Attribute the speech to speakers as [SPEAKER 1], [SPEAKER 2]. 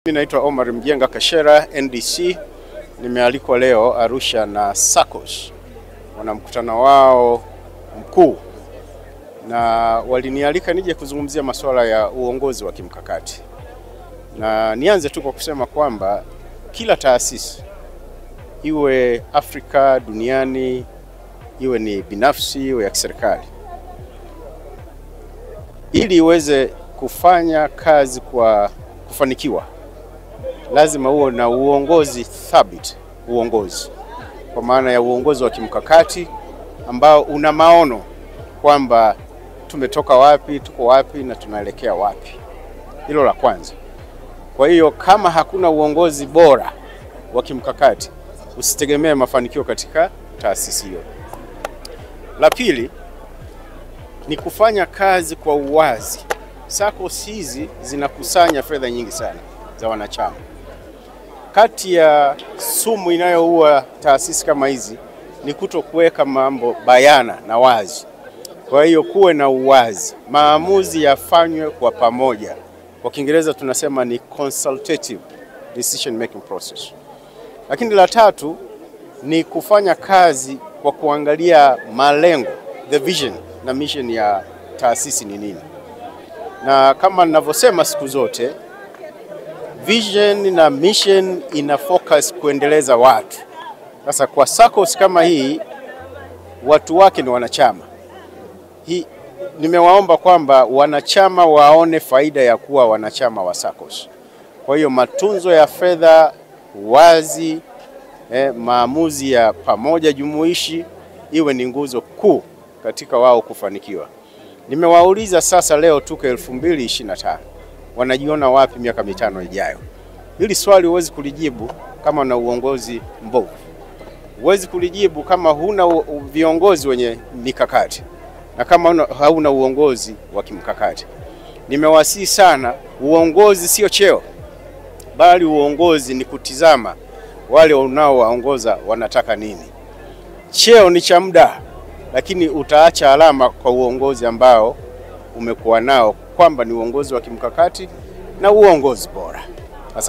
[SPEAKER 1] Mimi naitwa Omar Mjenga Kashera, NDC. Nimealikwa leo Arusha na SACCOS. Wana mkutano wao mkuu. Na walinialika nije kuzungumzia masuala ya uongozi wa kimkakati. Na nianze tu kwa kusema kwamba kila taasisi, iwe Afrika, duniani, iwe ni binafsi, iwe ya kiserikali, ili iweze kufanya kazi kwa kufanikiwa, lazima uwe na uongozi thabiti, uongozi kwa maana ya uongozi wa kimkakati ambao una maono kwamba tumetoka wapi, tuko wapi na tunaelekea wapi. Hilo la kwanza. Kwa hiyo kama hakuna uongozi bora wa kimkakati, usitegemee mafanikio katika taasisi hiyo. La pili ni kufanya kazi kwa uwazi. SACCOS hizi zinakusanya fedha nyingi sana za wanachama. Kati ya sumu inayoua taasisi kama hizi ni kutokuweka mambo bayana na wazi. Kwa hiyo kuwe na uwazi, maamuzi yafanywe kwa pamoja. Kwa Kiingereza tunasema ni consultative decision making process. Lakini la tatu ni kufanya kazi kwa kuangalia malengo, the vision na mission ya taasisi ni nini. Na kama ninavyosema siku zote, vision na mission ina focus kuendeleza watu. Sasa kwa SACCOS kama hii, watu wake ni wanachama. Nimewaomba kwamba wanachama waone faida ya kuwa wanachama wa SACCOS. Kwa hiyo matunzo ya fedha wazi, maamuzi ya pamoja jumuishi iwe ni nguzo kuu katika wao kufanikiwa. Nimewauliza sasa leo tuko 2025. Wanajiona wapi miaka 5 ijayo? Hili swali huwezi kulijibu kama una uongozi mbovu. Huwezi kulijibu kama huna viongozi wenye mikakati. Na kama hauna uongozi wa kimkakati. Nimewasihi sana, uongozi sio cheo, bali uongozi ni kutizama wale unaowaongoza wanataka nini. Cheo ni cha muda, lakini utaacha alama kwa uongozi ambao umekuwa nao, kwamba ni uongozi wa kimkakati na uongozi bora. Asante.